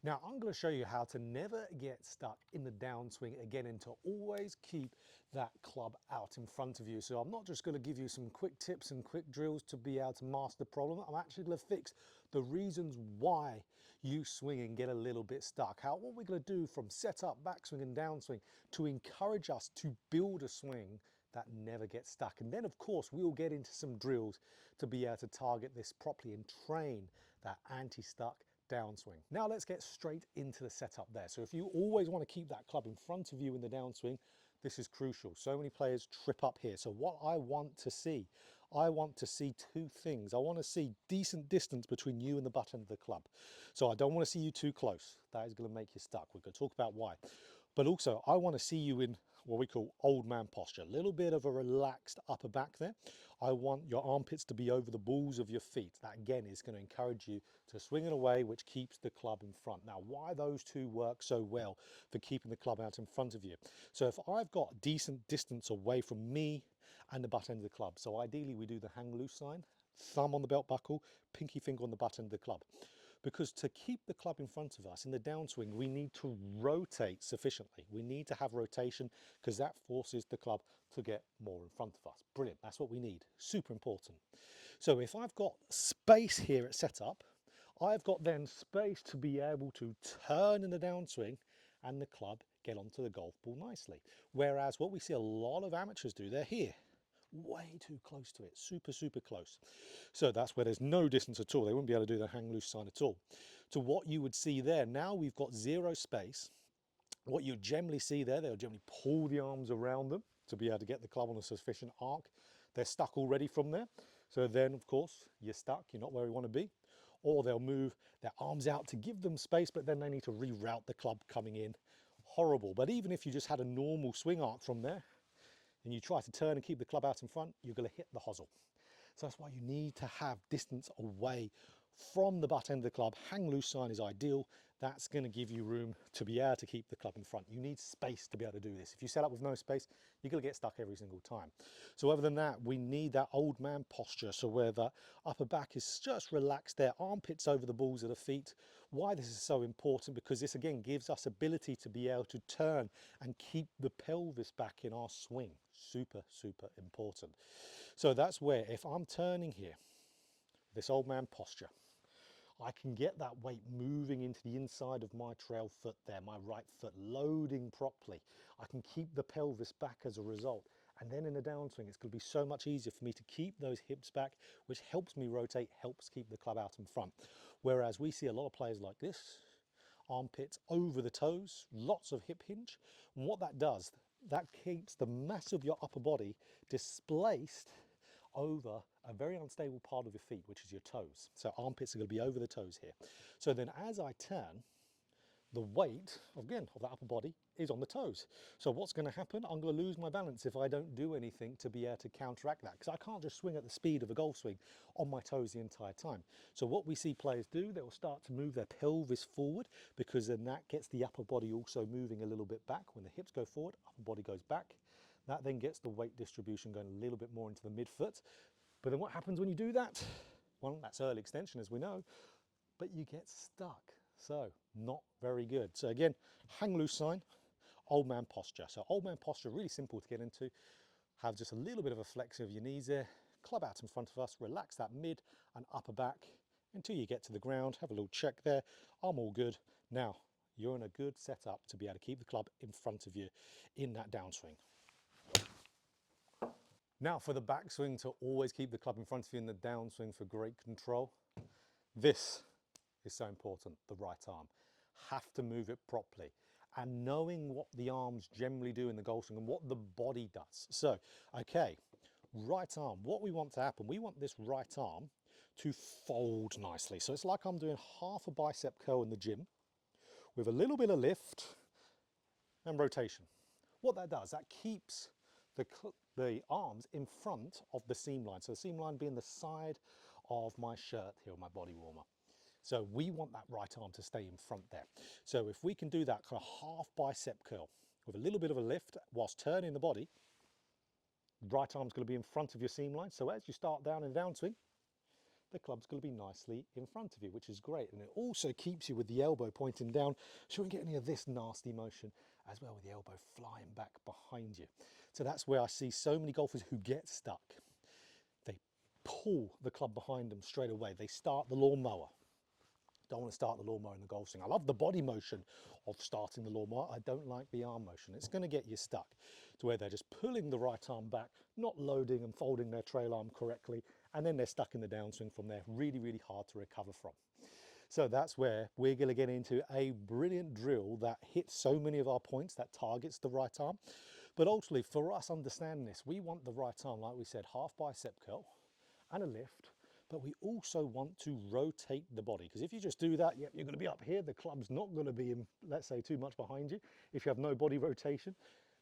Now I'm going to show you how to never get stuck in the downswing again and to always keep that club out in front of you. So I'm not just going to give you some quick tips and quick drills to be able to master the problem. I'm actually going to fix the reasons why you swing and get a little bit stuck. What we're going to do from setup, backswing and downswing to encourage us to build a swing that never gets stuck. And then of course we'll get into some drills to be able to target this properly and train that anti-stuck downswing. Now let's get straight into the setup there. So if you always want to keep that club in front of you in the downswing, this is crucial. So many players trip up here. So what I want to see two things. I want to see decent distance between you and the butt end of the club. So I don't want to see you too close. That is going to make you stuck. We're going to talk about why. But also I want to see you in what we call old man posture, a little bit of a relaxed upper back there. I want your armpits to be over the balls of your feet. That again is going to encourage you to swing it away, which keeps the club in front. Now, why those two work so well for keeping the club out in front of you? So if I've got decent distance away from me and the butt end of the club, so ideally we do the hang loose sign, thumb on the belt buckle, pinky finger on the butt end of the club. Because to keep the club in front of us in the downswing, we need to rotate sufficiently. We need to have rotation because that forces the club to get more in front of us. Brilliant, that's what we need, super important. So if I've got space here at setup, I've got then space to be able to turn in the downswing and the club get onto the golf ball nicely. Whereas what we see a lot of amateurs do, they're here, way too close to it, super close. So that's where there's no distance at all. They wouldn't be able to do the hang loose sign at all. So what you would see there, now we've got zero space. What you generally see there, they'll generally pull the arms around them to be able to get the club on a sufficient arc. They're stuck already from there. So then of course you're stuck, you're not where you want to be. Or they'll move their arms out to give them space, but then they need to reroute the club coming in. Horrible. But even if you just had a normal swing arc from there, and you try to turn and keep the club out in front, you're going to hit the hosel. So that's why you need to have distance away from the butt end of the club. Hang loose sign is ideal. That's going to give you room to be able to keep the club in front. You need space to be able to do this. If you set up with no space, you're going to get stuck every single time. So other than that, we need that old man posture. So where the upper back is just relaxed there, armpits over the balls of the feet. Why this is so important, because this again gives us ability to be able to turn and keep the pelvis back in our swing. Super important. So that's where if I'm turning here, this old man posture, I can get that weight moving into the inside of my trail foot there, my right foot loading properly. I can keep the pelvis back as a result. And then in the downswing, it's going to be so much easier for me to keep those hips back, which helps me rotate, helps keep the club out in front. Whereas we see a lot of players like this, armpits over the toes, lots of hip hinge. And what that does, that keeps the mass of your upper body displaced over a very unstable part of your feet, which is your toes. So armpits are going to be over the toes here. So then as I turn, the weight, again, of that upper body is on the toes. So what's going to happen? I'm going to lose my balance if I don't do anything to be able to counteract that, because I can't just swing at the speed of a golf swing on my toes the entire time. So what we see players do, they will start to move their pelvis forward, because then that gets the upper body also moving a little bit back. When the hips go forward, upper body goes back. That then gets the weight distribution going a little bit more into the midfoot. But then what happens when you do that? Well, that's early extension, as we know, but you get stuck. So not very good. So again, hang loose sign, old man posture. So old man posture, really simple to get into. Have just a little bit of a flex of your knees there, club out in front of us, relax that mid and upper back until you get to the ground. Have a little check there. I'm all good. Now you're in a good setup to be able to keep the club in front of you in that downswing. Now for the backswing, to always keep the club in front of you in the downswing for great control. This is so important, the right arm. Have to move it properly. And knowing what the arms generally do in the golf swing and what the body does. So, okay, right arm, what we want to happen, we want this right arm to fold nicely. So it's like I'm doing half a bicep curl in the gym with a little bit of lift and rotation. What that does, that keeps the arms in front of the seam line. So the seam line being the side of my shirt here, my body warmer. So we want that right arm to stay in front there. So if we can do that kind of half bicep curl with a little bit of a lift whilst turning the body, right arm's going to be in front of your seam line. So as you start down in the downswing, the club's going to be nicely in front of you, which is great. And it also keeps you with the elbow pointing down, so you won't get any of this nasty motion as well, with the elbow flying back behind you. So that's where I see so many golfers who get stuck. They pull the club behind them straight away. They start the lawnmower. Don't want to start the lawnmower in the golf swing. I love the body motion of starting the lawnmower. I don't like the arm motion. It's going to get you stuck to where they're just pulling the right arm back, not loading and folding their trail arm correctly, and then they're stuck in the downswing from there. Really, really hard to recover from. So that's where we're going to get into a brilliant drill that hits so many of our points, that targets the right arm. But ultimately, for us understanding this, we want the right arm, like we said, half bicep curl and a lift. But we also want to rotate the body, because if you just do that, yep, you're going to be up here. The club's not going to be in, let's say, too much behind you if you have no body rotation,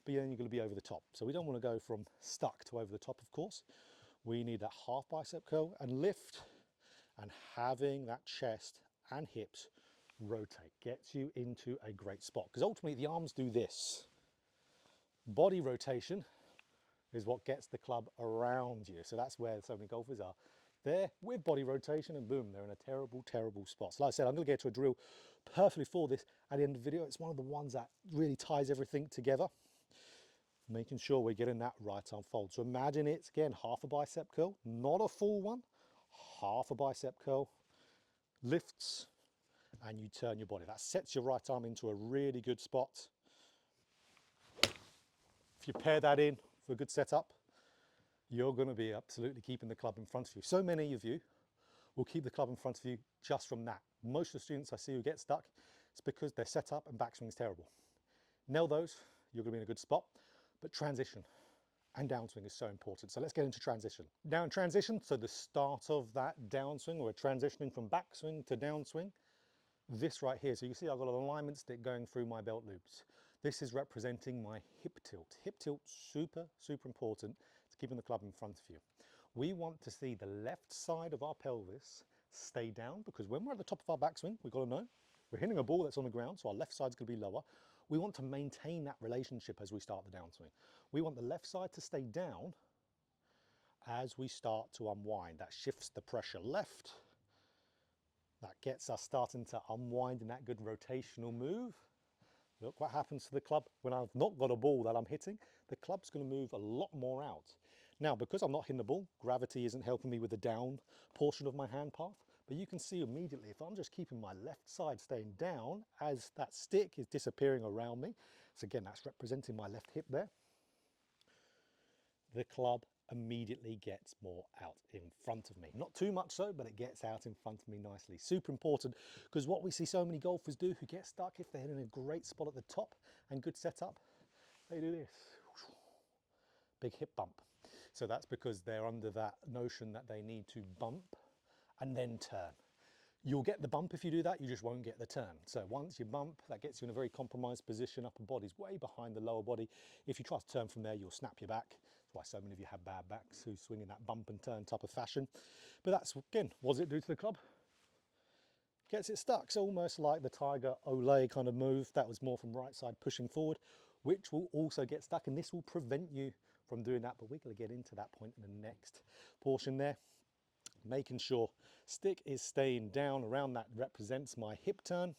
but then you're going to be over the top. So we don't want to go from stuck to over the top, of course. We need that half bicep curl and lift, and having that chest and hips rotate gets you into a great spot, because ultimately the arms do this. Body rotation is what gets the club around you. So that's where so many golfers are. There with body rotation, and boom, they're in a terrible, terrible spot. So like I said, I'm going to get to a drill perfectly for this at the end of the video. It's one of the ones that really ties everything together, making sure we're getting that right arm fold. So imagine it's, again, half a bicep curl, not a full one, half a bicep curl, lifts, and you turn your body. That sets your right arm into a really good spot. If you pair that in for a good setup, you're going to be absolutely keeping the club in front of you. So many of you will keep the club in front of you just from that. Most of the students I see who get stuck, it's because their setup and backswing is terrible. Nail those, you're going to be in a good spot. But transition and downswing is so important. So let's get into transition. Now in transition, so the start of that downswing, or transitioning from backswing to downswing, this right here. So you can see I've got an alignment stick going through my belt loops. This is representing my hip tilt. Hip tilt, super, super important to keeping the club in front of you. We want to see the left side of our pelvis stay down, because when we're at the top of our backswing, we've got to know we're hitting a ball that's on the ground, so our left side's going to be lower. We want to maintain that relationship as we start the downswing. We want the left side to stay down as we start to unwind. That shifts the pressure left. That gets us starting to unwind in that good rotational move. Look what happens to the club when I've not got a ball that I'm hitting. The club's going to move a lot more out. Now, because I'm not hitting the ball, gravity isn't helping me with the down portion of my hand path. But you can see immediately, if I'm just keeping my left side staying down as that stick is disappearing around me. So again, that's representing my left hip there. The club immediately gets more out in front of me. Not too much so, but it gets out in front of me nicely. Super important, because what we see so many golfers do who get stuck, if they're in a great spot at the top and good setup, they do this. Big hip bump. So that's because they're under that notion that they need to bump and then turn. You'll get the bump if you do that, you just won't get the turn. So once you bump, that gets you in a very compromised position. Upper body's way behind the lower body. If you try to turn from there, you'll snap your back. That's why so many of you have bad backs who swing in that bump and turn type of fashion. But that's, again, what does it do to the club? Gets it stuck. So almost like the Tiger Olay kind of move. That was more from right side pushing forward, which will also get stuck. And this will prevent you from doing that. But we're going to get into that point in the next portion there. Making sure stick is staying down around that represents my hip turn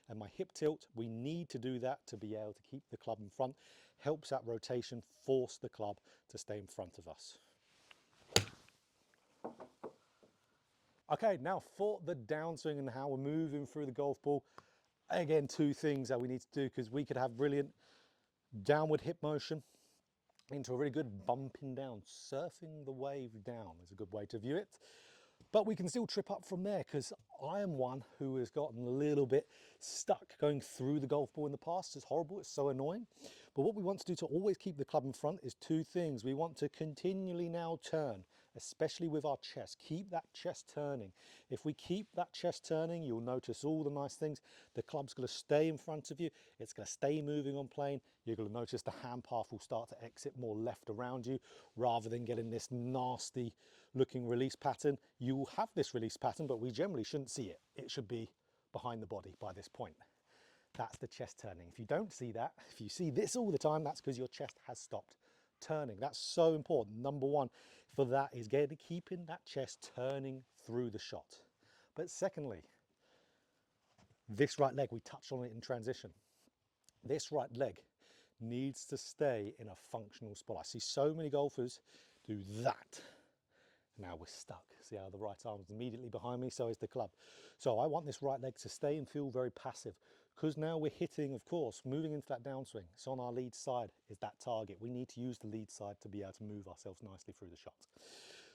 and my hip tilt. We need to do that to be able to keep the club in front. Helps that rotation force the club to stay in front of us. Okay, now for the downswing and how we're moving through the golf ball. Again, two things that we need to do, because we could have brilliant downward hip motion into a really good bumping down. Surfing the wave down is a good way to view it. But we can still trip up from there, because I am one who has gotten a little bit stuck going through the golf ball in the past. It's horrible, it's so annoying. But what we want to do to always keep the club in front is two things. We want to continually now turn, especially with our chest. Keep that chest turning. If we keep that chest turning, you'll notice all the nice things. The club's going to stay in front of you. It's going to stay moving on plane. You're going to notice the hand path will start to exit more left around you, rather than getting this nasty looking release pattern. You will have this release pattern, but we generally shouldn't see it. It should be behind the body by this point. That's the chest turning. If you don't see that, if you see this all the time, that's because your chest has stopped turning. That's so important. Number one for that is keeping that chest turning through the shot. But secondly, this right leg, we touched on it in transition. This right leg needs to stay in a functional spot. I see so many golfers do that. Now we're stuck. See how the right arm's immediately behind me, so is the club. So I want this right leg to stay and feel very passive, because now we're hitting, of course, moving into that downswing. It's on our lead side is that target. We need to use the lead side to be able to move ourselves nicely through the shot.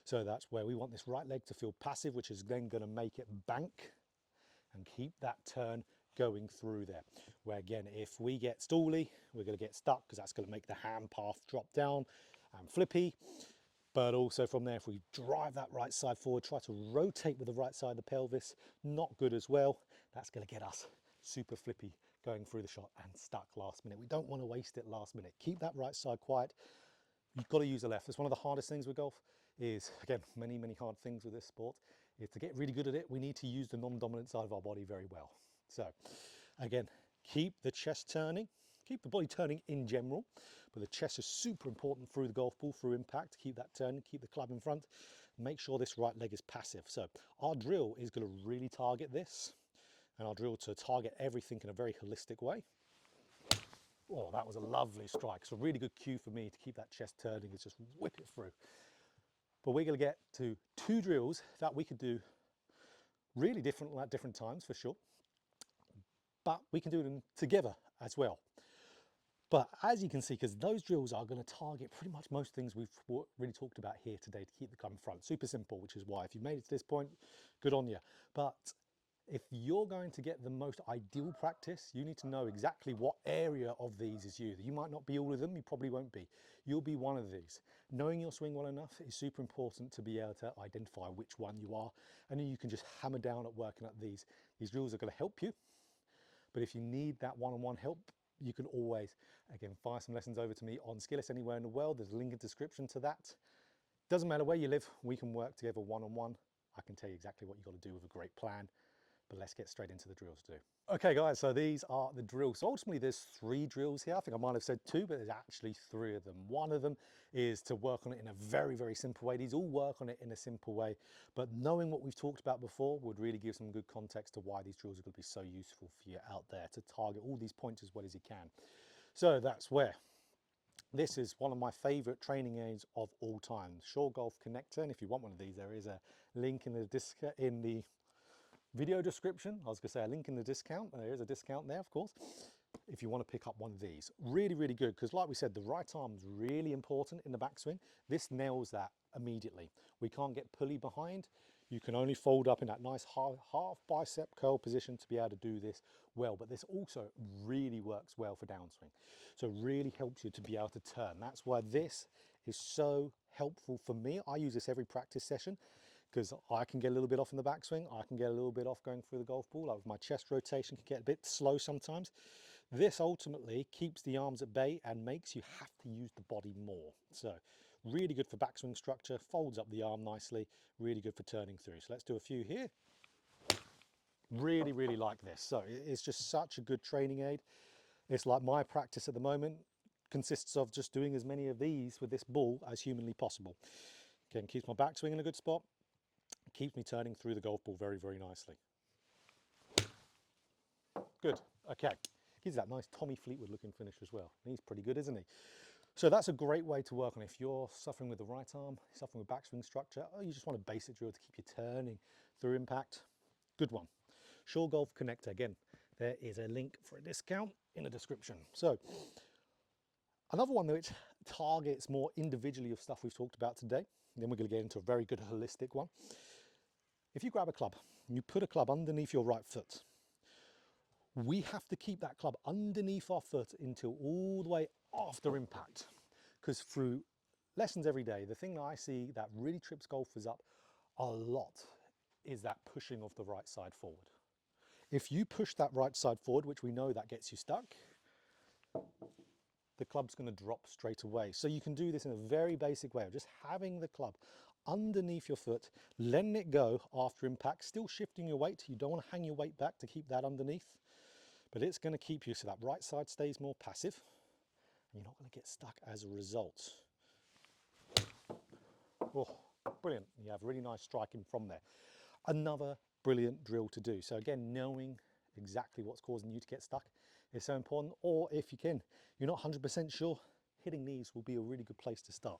So that's where we want this right leg to feel passive, which is then going to make it bank and keep that turn going through there. Where again, if we get stally, we're going to get stuck, because that's going to make the hand path drop down and flippy. But also from there, if we drive that right side forward, try to rotate with the right side of the pelvis, not good as well. That's going to get us super flippy going through the shot and stuck last minute. We don't want to waste it last minute. Keep that right side quiet. You've got to use the left. It's one of the hardest things with golf is, again, many hard things with this sport, is to get really good at it, we need to use the non-dominant side of our body very well. So again, keep the chest turning, keep the body turning in general, but the chest is super important through the golf ball, through impact. Keep that turning, keep the club in front, make sure this right leg is passive. So our drill is going to really target this, and our drill to target everything in a very holistic way. Oh, that was a lovely strike. It's a really good cue for me to keep that chest turning, is just whip it through. But we're going to get to 2 drills that we could do really different at different times for sure, but we can do them together as well. But as you can see, because those drills are going to target pretty much most things we've really talked about here today to keep the club in front. Super simple, which is why if you made it to this point, good on you. But if you're going to get the most ideal practice, you need to know exactly what area of these is you. You might not be all of them, you probably won't be. You'll be one of these. Knowing your swing well enough is super important to be able to identify which one you are, and then you can just hammer down at working at these. These drills are going to help you, but if you need that one-on-one help, you can always, again, fire some lessons over to me on Skillest anywhere in the world. There's a link in the description to that. Doesn't matter where you live, we can work together one-on-one. I can tell you exactly what you've got to do with a great plan. But let's get straight into the drills to do. Okay guys, so these are the drills. So ultimately there's 3 drills here. I think I might have said 2, but there's actually 3 of them. One of them is to work on it in a very simple way. These all work on it in a simple way, but knowing what we've talked about before would really give some good context to why these drills are going to be so useful for you out there to target all these points as well as you can. So that's where this is one of my favorite training aids of all time, JChownGolf connector. And if you want one of these, there is a link in the video description. I was going to say a link in the discount. There is a discount there, of course, if you want to pick up one of these. Really good, because like we said, the right arm is really important in the backswing. This nails that immediately. We can't get pulley behind. You can only fold up in that nice half bicep curl position to be able to do this well, but this also really works well for downswing. So it really helps you to be able to turn. That's why this is so helpful for me. I use this every practice session, because I can get a little bit off in the backswing, I can get a little bit off going through the golf ball, like my chest rotation can get a bit slow sometimes. This ultimately keeps the arms at bay and makes you have to use the body more. So really good for backswing structure, folds up the arm nicely, really good for turning through. So let's do a few here. Really like this. So it's just such a good training aid. It's like my practice at the moment consists of just doing as many of these with this ball as humanly possible. Again, keeps my backswing in a good spot, keeps me turning through the golf ball very nicely. Good, okay. Gives that nice Tommy Fleetwood looking finish as well. He's pretty good, isn't he? So that's a great way to work on. If you're suffering with the right arm, suffering with backswing structure, or you just want a basic drill to keep you turning through impact, good one. JChownGolf connector, again, there is a link for a discount in the description. So another one which targets more individually of stuff we've talked about today, and then we're going to get into a very good holistic one. If you grab a club and you put a club underneath your right foot, we have to keep that club underneath our foot until all the way after impact. Because through lessons every day, the thing that I see that really trips golfers up a lot is that pushing of the right side forward. If you push that right side forward, which we know that gets you stuck, the club's going to drop straight away. So you can do this in a very basic way of just having the club underneath your foot, letting it go after impact, still shifting your weight. You don't want to hang your weight back to keep that underneath, but it's going to keep you so that right side stays more passive and you're not going to get stuck as a result. Oh, brilliant. You have really nice striking from there. Another brilliant drill to do. So again, knowing exactly what's causing you to get stuck is so important. Or if you can, you're not 100% sure, hitting these will be a really good place to start.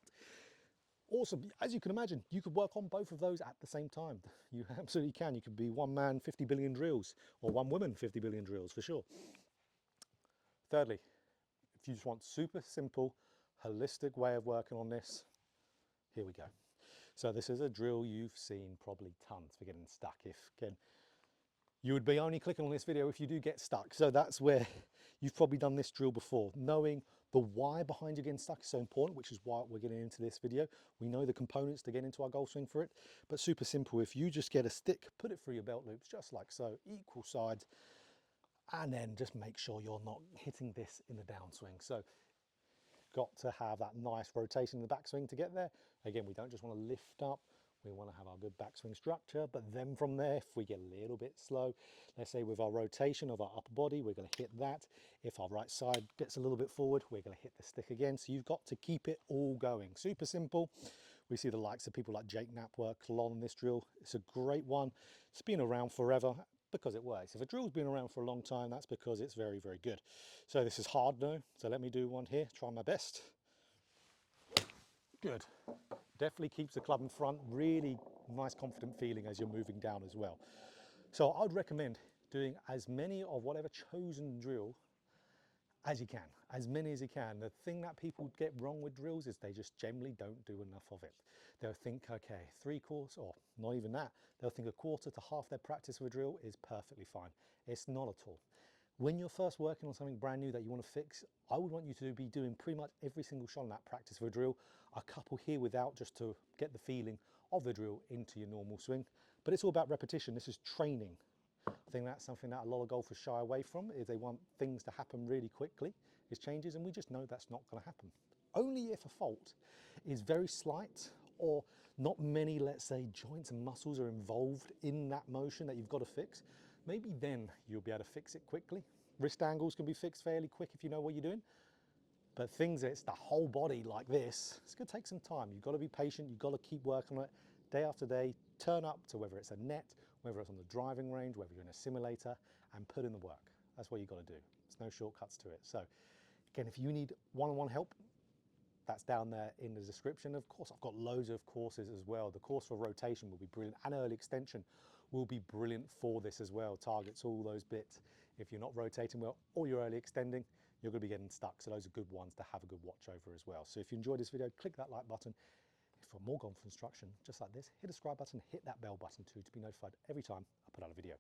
Also, as you can imagine, you could work on both of those at the same time. You absolutely can. You could be one man, 50 billion drills, or one woman, 50 billion drills, for sure. Thirdly, if you just want super simple, holistic way of working on this, here we go. So this is a drill you've seen probably tons for getting stuck. If, again, you would be only clicking on this video if you do get stuck. So that's where you've probably done this drill before. Knowing the why behind you getting stuck is so important, which is why we're getting into this video. We know the components to get into our golf swing for it, but super simple. If you just get a stick, put it through your belt loops, just like so, equal sides, and then just make sure you're not hitting this in the downswing. So got to have that nice rotation in the backswing to get there. Again, we don't just want to lift up, we want to have our good backswing structure, but then from there, if we get a little bit slow, let's say with our rotation of our upper body, we're going to hit that. If our right side gets a little bit forward, we're going to hit the stick again. So you've got to keep it all going. Super simple. We see the likes of people like Jake work on this drill. It's a great one. It's been around forever because it works. If a drill's been around for a long time, that's because it's very, very good. So this is hard though. So let me do one here, try my best. Good. Definitely keeps the club in front, really nice confident feeling as you're moving down as well. So I'd recommend doing as many of whatever chosen drill as you can, as many as you can. The thing that people get wrong with drills is they just generally don't do enough of it. They'll think, okay, 3/4, or not even that, they'll think 1/4 to half their practice of a drill is perfectly fine. It's not at all. When you're first working on something brand new that you want to fix, I would want you to be doing pretty much every single shot on that practice for a drill, a couple here without, just to get the feeling of the drill into your normal swing. But it's all about repetition. This is training. I think that's something that a lot of golfers shy away from, is they want things to happen really quickly, is changes, and we just know that's not going to happen. Only if a fault is very slight or not many, let's say, joints and muscles are involved in that motion that you've got to fix, maybe then you'll be able to fix it quickly. Wrist angles can be fixed fairly quick if you know what you're doing. But things that's the whole body like this, it's going to take some time. You've got to be patient. You've got to keep working on it day after day. Turn up to whether it's a net, whether it's on the driving range, whether you're in a simulator, and put in the work. That's what you've got to do. There's no shortcuts to it. So again, if you need one-on-one help, that's down there in the description. Of course, I've got loads of courses as well. The course for rotation will be brilliant, and early extension will be brilliant for this as well. Targets all those bits. If you're not rotating well or you're early extending, you're going to be getting stuck. So those are good ones to have a good watch over as well. So if you enjoyed this video, click that like button. For more golf instruction just like this, hit the subscribe button, hit that bell button too to be notified every time I put out a video.